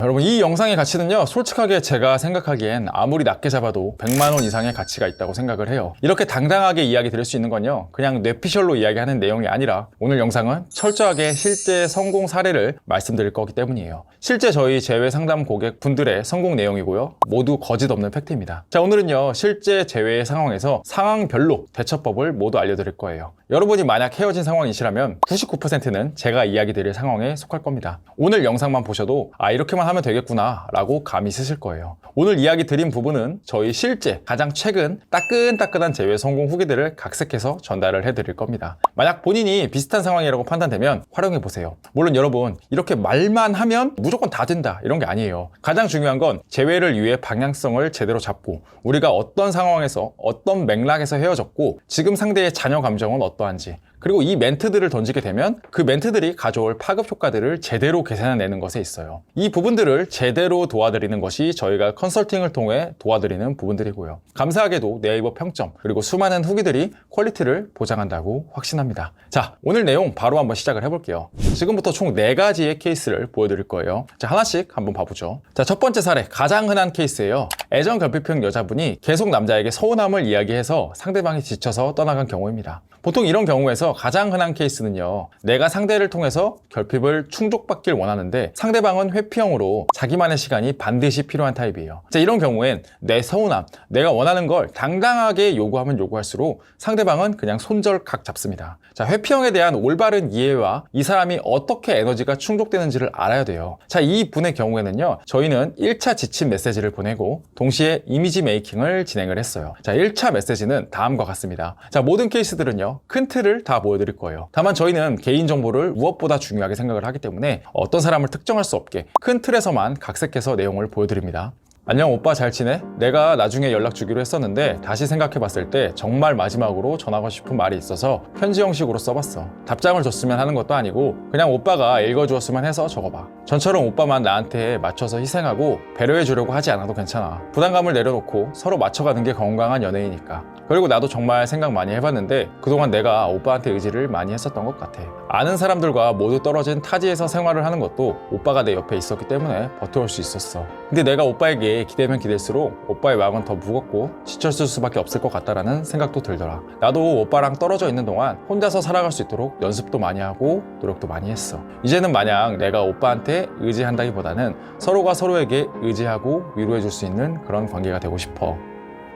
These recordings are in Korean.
여러분, 이 영상의 가치는요, 솔직하게 제가 생각하기엔 아무리 낮게 잡아도 100만 원 이상의 가치가 있다고 생각을 해요. 이렇게 당당하게 이야기 드릴 수 있는 건요, 그냥 뇌피셜로 이야기하는 내용이 아니라 오늘 영상은 철저하게 실제 성공 사례를 말씀드릴 거기 때문이에요. 실제 저희 제외 상담 고객분들의 성공 내용이고요, 모두 거짓 없는 팩트입니다. 자, 오늘은요, 실제 제외의 상황에서 상황별로 대처법을 모두 알려드릴 거예요. 여러분이 만약 헤어진 상황이시라면 99%는 제가 이야기 드릴 상황에 속할 겁니다. 오늘 영상만 보셔도 이렇게만 하면 되겠구나 라고 감이 쓰실 거예요. 오늘 이야기 드린 부분은 저희 실제 가장 최근 따끈따끈한 제외 성공 후기들을 각색해서 전달을 해드릴 겁니다. 만약 본인이 비슷한 상황이라고 판단되면 활용해보세요. 물론 여러분, 이렇게 말만 하면 무조건 다 된다 이런 게 아니에요. 가장 중요한 건 제외를 위해 방향성을 제대로 잡고 우리가 어떤 상황에서 어떤 맥락에서 헤어졌고 지금 상대의 자녀 감정은 어떠한지, 그리고 이 멘트들을 던지게 되면 그 멘트들이 가져올 파급 효과들을 제대로 계산해내는 것에 있어요. 이 부분들을 제대로 도와드리는 것이 저희가 컨설팅을 통해 도와드리는 부분들이고요. 감사하게도 네이버 평점 그리고 수많은 후기들이 퀄리티를 보장한다고 확신합니다. 자, 오늘 내용 바로 한번 시작을 해볼게요. 지금부터 총 4가지의 케이스를 보여드릴 거예요. 자, 하나씩 한번 봐보죠. 자, 첫 번째 사례, 가장 흔한 케이스예요. 애정 결핍형 여자분이 계속 남자에게 서운함을 이야기해서 상대방이 지쳐서 떠나간 경우입니다. 보통 이런 경우에서 가장 흔한 케이스는요, 내가 상대를 통해서 결핍을 충족받길 원하는데 상대방은 회피형으로 자기만의 시간이 반드시 필요한 타입이에요. 자, 이런 경우엔 내 서운함, 내가 원하는 걸 당당하게 요구하면 요구할수록 상대방은 그냥 손절각 잡습니다. 자, 회피형에 대한 올바른 이해와 이 사람이 어떻게 에너지가 충족되는지를 알아야 돼요. 자, 이 분의 경우에는요, 저희는 1차 지침 메시지를 보내고 동시에 이미지 메이킹을 진행을 했어요. 자, 1차 메시지는 다음과 같습니다. 자, 모든 케이스들은요, 큰 틀을 다 보여드릴 거예요. 다만 저희는 개인정보를 무엇보다 중요하게 생각을 하기 때문에 어떤 사람을 특정할 수 없게 큰 틀에서만 각색해서 내용을 보여드립니다. 안녕 오빠 잘 지내? 내가 나중에 연락 주기로 했었는데 다시 생각해봤을 때 정말 마지막으로 전하고 싶은 말이 있어서 편지 형식으로 써봤어. 답장을 줬으면 하는 것도 아니고 그냥 오빠가 읽어주었으면 해서 적어봐. 전처럼 오빠만 나한테 맞춰서 희생하고 배려해주려고 하지 않아도 괜찮아. 부담감을 내려놓고 서로 맞춰가는 게 건강한 연애이니까. 그리고 나도 정말 생각 많이 해봤는데 그동안 내가 오빠한테 의지를 많이 했었던 것 같아. 아는 사람들과 모두 떨어진 타지에서 생활을 하는 것도 오빠가 내 옆에 있었기 때문에 버텨올 수 있었어. 근데 내가 오빠에게 기대면 기댈수록 오빠의 마음은 더 무겁고 지쳤을 수밖에 없을 것 같다라는 생각도 들더라. 나도 오빠랑 떨어져 있는 동안 혼자서 살아갈 수 있도록 연습도 많이 하고 노력도 많이 했어. 이제는 마냥 내가 오빠한테 의지한다기보다는 서로가 서로에게 의지하고 위로해줄 수 있는 그런 관계가 되고 싶어.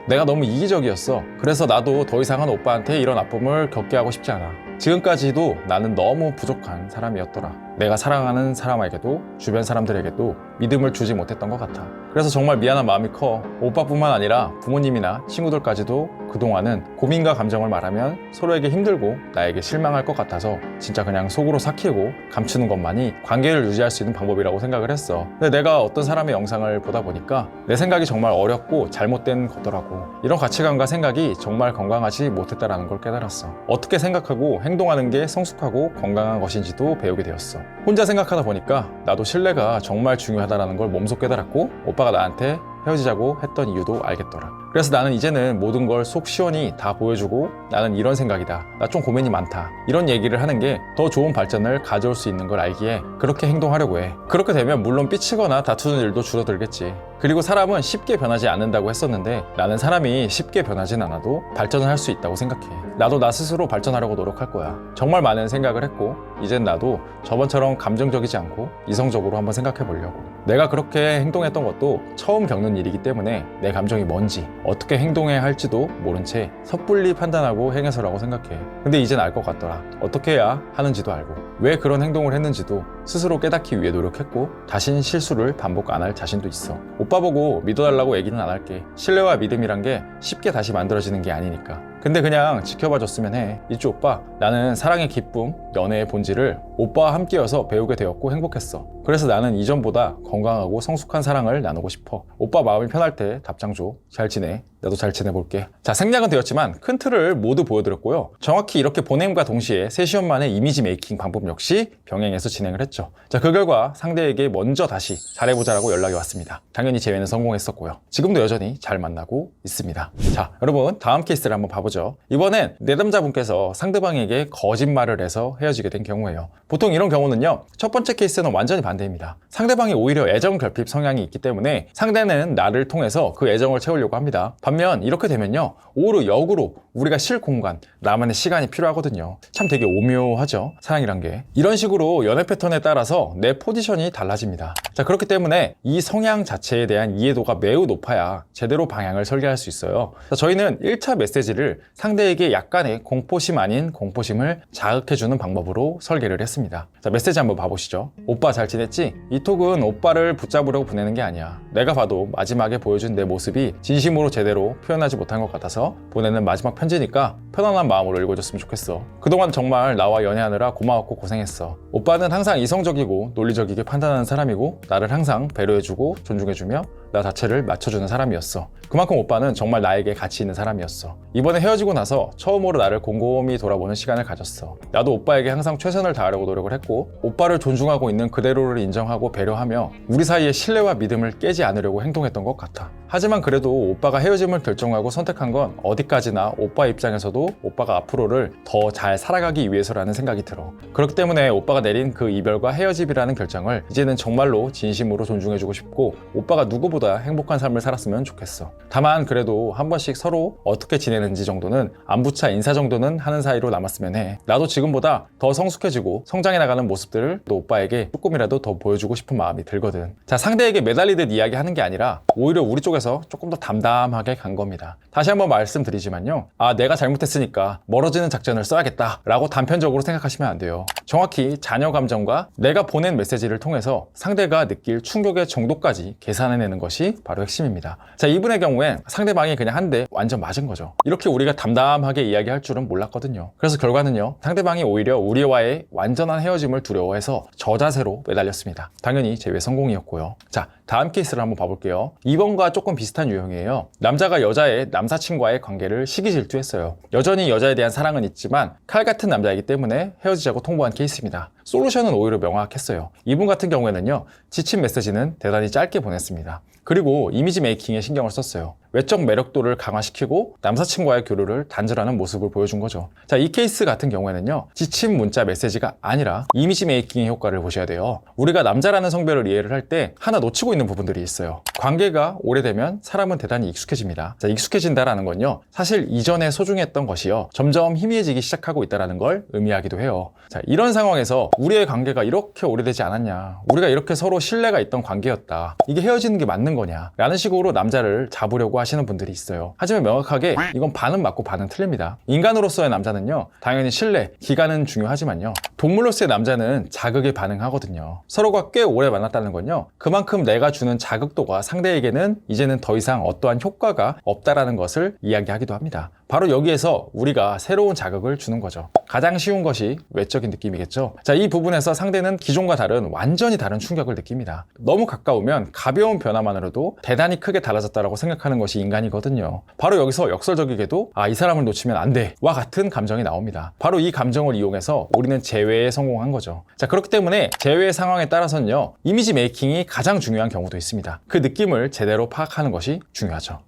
내가 너무 이기적이었어. 그래서 나도 더 이상은 오빠한테 이런 아픔을 겪게 하고 싶지 않아. 지금까지도 나는 너무 부족한 사람이었더라. 내가 사랑하는 사람에게도 주변 사람들에게도 믿음을 주지 못했던 것 같아. 그래서 정말 미안한 마음이 커. 오빠뿐만 아니라 부모님이나 친구들까지도 그동안은 고민과 감정을 말하면 서로에게 힘들고 나에게 실망할 것 같아서 진짜 그냥 속으로 삭히고 감추는 것만이 관계를 유지할 수 있는 방법이라고 생각을 했어. 근데 내가 어떤 사람의 영상을 보다 보니까 내 생각이 정말 어렵고 잘못된 거더라고. 이런 가치관과 생각이 정말 건강하지 못했다라는 걸 깨달았어. 어떻게 생각하고 행동하는 게 성숙하고 건강한 것인지도 배우게 되었어. 혼자 생각하다 보니까 나도 신뢰가 정말 중요하다는 걸 몸소 깨달았고 오빠가 나한테 헤어지자고 했던 이유도 알겠더라. 그래서 나는 이제는 모든 걸 속 시원히 다 보여주고 나는 이런 생각이다. 나 좀 고민이 많다. 이런 얘기를 하는 게 더 좋은 발전을 가져올 수 있는 걸 알기에 그렇게 행동하려고 해. 그렇게 되면 물론 삐치거나 다투는 일도 줄어들겠지. 그리고 사람은 쉽게 변하지 않는다고 했었는데 나는 사람이 쉽게 변하진 않아도 발전을 할 수 있다고 생각해. 나도 나 스스로 발전하려고 노력할 거야. 정말 많은 생각을 했고 이젠 나도 저번처럼 감정적이지 않고 이성적으로 한번 생각해 보려고. 내가 그렇게 행동했던 것도 처음 겪는 일이기 때문에 내 감정이 뭔지 어떻게 행동해야 할지도 모른 채 섣불리 판단하고 행해서라고 생각해. 근데 이젠 알 것 같더라. 어떻게 해야 하는지도 알고 왜 그런 행동을 했는지도 스스로 깨닫기 위해 노력했고 다신 실수를 반복 안 할 자신도 있어. 오빠 보고 믿어달라고 얘기는 안 할게. 신뢰와 믿음이란 게 쉽게 다시 만들어지는 게 아니니까. 근데 그냥 지켜봐 줬으면 해. 있지 오빠, 나는 사랑의 기쁨, 연애의 본질을 오빠와 함께여서 배우게 되었고 행복했어. 그래서 나는 이전보다 건강하고 성숙한 사랑을 나누고 싶어. 오빠 마음이 편할 때 답장 줘. 잘 지내. 나도 잘 지내볼게. 자, 생략은 되었지만 큰 틀을 모두 보여드렸고요. 정확히 이렇게 보냄과 동시에 3시간 만에 이미지 메이킹 방법 역시 병행해서 진행을 했죠. 자, 그 결과 상대에게 먼저 다시 잘해보자라고 연락이 왔습니다. 당연히 제외는 성공했었고요. 지금도 여전히 잘 만나고 있습니다. 자, 여러분 다음 케이스를 한번 봐보죠. 해보죠. 이번엔 내담자분께서 상대방에게 거짓말을 해서 헤어지게 된 경우예요. 보통 이런 경우는요, 첫 번째 케이스는 완전히 반대입니다. 상대방이 오히려 애정 결핍 성향이 있기 때문에 상대는 나를 통해서 그 애정을 채우려고 합니다. 반면 이렇게 되면요, 오히려 역으로 우리가 쉴 공간, 나만의 시간이 필요하거든요. 참 되게 오묘하죠, 사랑이란 게. 이런 식으로 연애 패턴에 따라서 내 포지션이 달라집니다. 자, 그렇기 때문에 이 성향 자체에 대한 이해도가 매우 높아야 제대로 방향을 설계할 수 있어요. 자, 저희는 1차 메시지를 상대에게 약간의 공포심 아닌 공포심을 자극해주는 방법으로 설계를 했습니다. 자, 메시지 한번 봐보시죠. 오빠 잘 지냈지? 이 톡은 오빠를 붙잡으려고 보내는 게 아니야. 내가 봐도 마지막에 보여준 내 모습이 진심으로 제대로 표현하지 못한 것 같아서 보내는 마지막 편지니까 편안한 마음으로 읽어줬으면 좋겠어. 그동안 정말 나와 연애하느라 고마웠고 고생했어. 오빠는 항상 이성적이고 논리적이게 판단하는 사람이고 나를 항상 배려해주고 존중해주며 나 자체를 맞춰주는 사람이었어. 그만큼 오빠는 정말 나에게 가치 있는 사람이었어. 이번에 헤어지고 나서 처음으로 나를 곰곰이 돌아보는 시간을 가졌어. 나도 오빠에게 항상 최선을 다하려고 노력을 했고 오빠를 존중하고 있는 그대로를 인정하고 배려하며 우리 사이의 신뢰와 믿음을 깨지 않으려고 행동했던 것 같아. 하지만 그래도 오빠가 헤어짐을 결정하고 선택한 건 어디까지나 오빠 입장에서도 오빠가 앞으로를 더 잘 살아가기 위해서라는 생각이 들어. 그렇기 때문에 오빠가 내린 그 이별과 헤어짐이라는 결정을 이제는 정말로 진심으로 존중해주고 싶고 오빠가 누구보다 행복한 삶을 살았으면 좋겠어. 다만 그래도 한 번씩 서로 어떻게 지내는지 정도는 안부차 인사 정도는 하는 사이로 남았으면 해. 나도 지금보다 더 성숙해지고 성장해 나가는 모습들을 또 오빠에게 조금이라도 더 보여주고 싶은 마음이 들거든. 자, 상대에게 매달리듯 이야기하는 게 아니라 오히려 우리 쪽에서 조금 더 담담하게 간 겁니다. 다시 한번 말씀드리지만요, 내가 잘못했으니까 멀어지는 작전을 써야겠다 라고 단편적으로 생각하시면 안 돼요. 정확히 자녀 감정과 내가 보낸 메시지를 통해서 상대가 느낄 충격의 정도까지 계산해내는 것이 바로 핵심입니다. 자, 이분의 경우엔 상대방이 그냥 한 대 완전 맞은 거죠. 이렇게 우리가 담담하게 이야기할 줄은 몰랐거든요. 그래서 결과는요, 상대방이 오히려 우리와의 완전한 헤어짐을 두려워해서 저자세로 매달렸습니다. 당연히 제외 성공이었고요. 자, 다음 케이스를 한번 봐볼게요. 이번과 조금 비슷한 유형이에요. 남자가 여자의 남사친과의 관계를 시기 질투했어요. 여전히 여자에 대한 사랑은 있지만 칼 같은 남자이기 때문에 헤어지자고 통보한 케이스입니다. 솔루션은 오히려 명확했어요. 이분 같은 경우에는요, 지친 메시지는 대단히 짧게 보냈습니다. 그리고 이미지 메이킹에 신경을 썼어요. 외적 매력도를 강화시키고 남사친과의 교류를 단절하는 모습을 보여준 거죠. 자, 이 케이스 같은 경우에는요, 지친 문자 메시지가 아니라 이미지 메이킹의 효과를 보셔야 돼요. 우리가 남자라는 성별을 이해를 할 때 하나 놓치고 있는 부분들이 있어요. 관계가 오래되면 사람은 대단히 익숙해집니다. 자, 익숙해진다라는 건요, 사실 이전에 소중했던 것이요, 점점 희미해지기 시작하고 있다는 걸 의미하기도 해요. 자, 이런 상황에서 우리의 관계가 이렇게 오래되지 않았냐, 우리가 이렇게 서로 신뢰가 있던 관계였다, 이게 헤어지는 게 맞는 거냐 라는 식으로 남자를 잡으려고 하시는 분들이 있어요. 하지만 명확하게 이건 반은 맞고 반은 틀립니다. 인간으로서의 남자는요, 당연히 신뢰, 기간은 중요하지만요, 동물로서의 남자는 자극에 반응하거든요. 서로가 꽤 오래 만났다는 건요, 그만큼 내가 주는 자극도가 상대에게는 이제는 더 이상 어떠한 효과가 없다라는 것을 이야기하기도 합니다. 바로 여기에서 우리가 새로운 자극을 주는 거죠. 가장 쉬운 것이 외적인 느낌이겠죠. 자, 이 부분에서 상대는 기존과 다른 완전히 다른 충격을 느낍니다. 너무 가까우면 가벼운 변화만으로도 대단히 크게 달라졌다고 생각하는 것이 인간이거든요. 바로 여기서 역설적이게도 이 사람을 놓치면 안 돼 와 같은 감정이 나옵니다. 바로 이 감정을 이용해서 우리는 재회에 성공한 거죠. 자, 그렇기 때문에 재회 상황에 따라서는요, 이미지 메이킹이 가장 중요한 경우도 있습니다. 그 느낌을 제대로 파악하는 것이 중요하죠.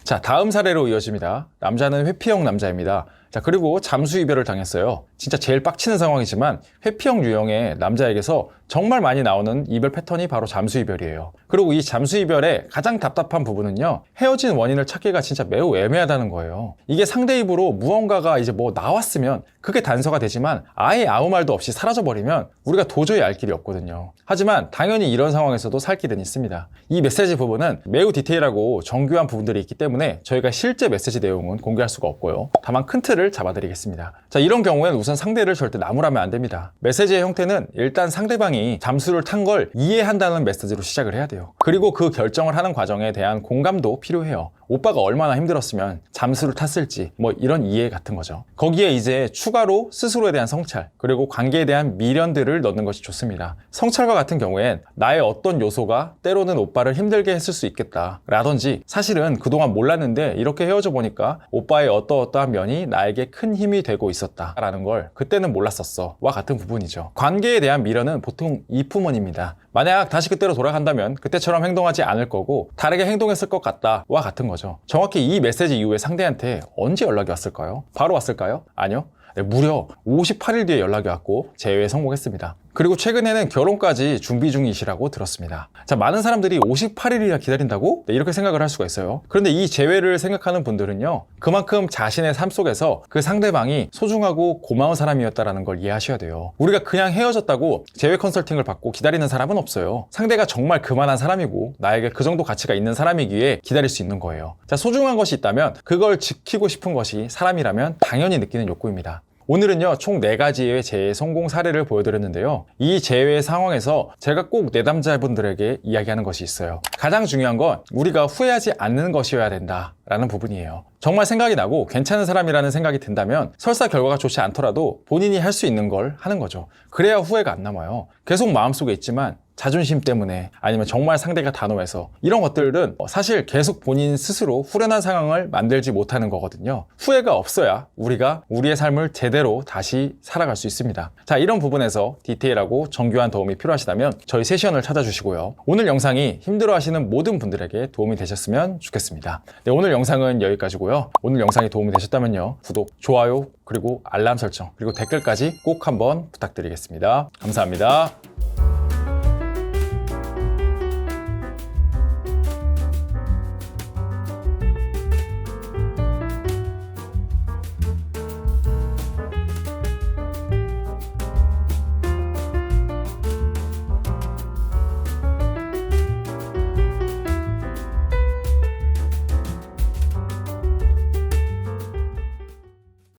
자, 다음 사례로 이어집니다. 남자는 회피형 남자입니다. 자, 그리고 잠수 이별을 당했어요. 진짜 제일 빡치는 상황이지만 회피형 유형의 남자에게서 정말 많이 나오는 이별 패턴이 바로 잠수 이별이에요. 그리고 이 잠수 이별의 가장 답답한 부분은요, 헤어진 원인을 찾기가 진짜 매우 애매하다는 거예요. 이게 상대 입으로 무언가가 이제 뭐 나왔으면 그게 단서가 되지만 아예 아무 말도 없이 사라져버리면 우리가 도저히 알 길이 없거든요. 하지만 당연히 이런 상황에서도 살 길은 있습니다. 이 메시지 부분은 매우 디테일하고 정교한 부분들이 있기 때문에 저희가 실제 메시지 내용은 공개할 수가 없고요. 다만 큰 틀을 잡아드리겠습니다. 자, 이런 경우에는 우선 상대를 절대 나무라면 안 됩니다. 메시지의 형태는 일단 상대방이 잠수를 탄 걸 이해한다는 메시지로 시작을 해야 돼요. 그리고 그 결정을 하는 과정에 대한 공감도 필요해요. 오빠가 얼마나 힘들었으면 잠수를 탔을지, 뭐 이런 이해 같은 거죠. 거기에 이제 추가로 스스로에 대한 성찰, 그리고 관계에 대한 미련들을 넣는 것이 좋습니다. 성찰과 같은 경우엔 나의 어떤 요소가 때로는 오빠를 힘들게 했을 수 있겠다 라든지, 사실은 그동안 몰랐는데 이렇게 헤어져 보니까 오빠의 어떠어떠한 면이 나에게 큰 힘이 되고 있었다 라는 걸 그때는 몰랐었어 와 같은 부분이죠. 관계에 대한 미련은 보통 이품원입니다. 만약 다시 그때로 돌아간다면 그때처럼 행동하지 않을 거고 다르게 행동했을 것 같다와 같은 거죠. 정확히 이 메시지 이후에 상대한테 언제 연락이 왔을까요? 바로 왔을까요? 아니요. 네, 무려 58일 뒤에 연락이 왔고 제외에 성공했습니다. 그리고 최근에는 결혼까지 준비 중이시라고 들었습니다. 자, 많은 사람들이 58일이나 기다린다고? 네, 이렇게 생각을 할 수가 있어요. 그런데 이 재회를 생각하는 분들은요, 그만큼 자신의 삶 속에서 그 상대방이 소중하고 고마운 사람이었다는 걸 이해하셔야 돼요. 우리가 그냥 헤어졌다고 재회 컨설팅을 받고 기다리는 사람은 없어요. 상대가 정말 그만한 사람이고 나에게 그 정도 가치가 있는 사람이기에 기다릴 수 있는 거예요. 자, 소중한 것이 있다면 그걸 지키고 싶은 것이 사람이라면 당연히 느끼는 욕구입니다. 오늘은요, 총 4가지의 재회 성공 사례를 보여드렸는데요. 이 재회 상황에서 제가 꼭 내담자분들에게 이야기하는 것이 있어요. 가장 중요한 건 우리가 후회하지 않는 것이어야 된다라는 부분이에요. 정말 생각이 나고 괜찮은 사람이라는 생각이 든다면 설사 결과가 좋지 않더라도 본인이 할 수 있는 걸 하는 거죠. 그래야 후회가 안 남아요. 계속 마음속에 있지만 자존심 때문에 아니면 정말 상대가 단호해서 이런 것들은 사실 계속 본인 스스로 후련한 상황을 만들지 못하는 거거든요. 후회가 없어야 우리가 우리의 삶을 제대로 다시 살아갈 수 있습니다. 자, 이런 부분에서 디테일하고 정교한 도움이 필요하시다면 저희 세션을 찾아주시고요. 오늘 영상이 힘들어하시는 모든 분들에게 도움이 되셨으면 좋겠습니다. 네, 오늘 영상은 여기까지고요. 오늘 영상이 도움이 되셨다면요, 구독, 좋아요, 그리고 알람 설정, 그리고 댓글까지 꼭 한번 부탁드리겠습니다. 감사합니다.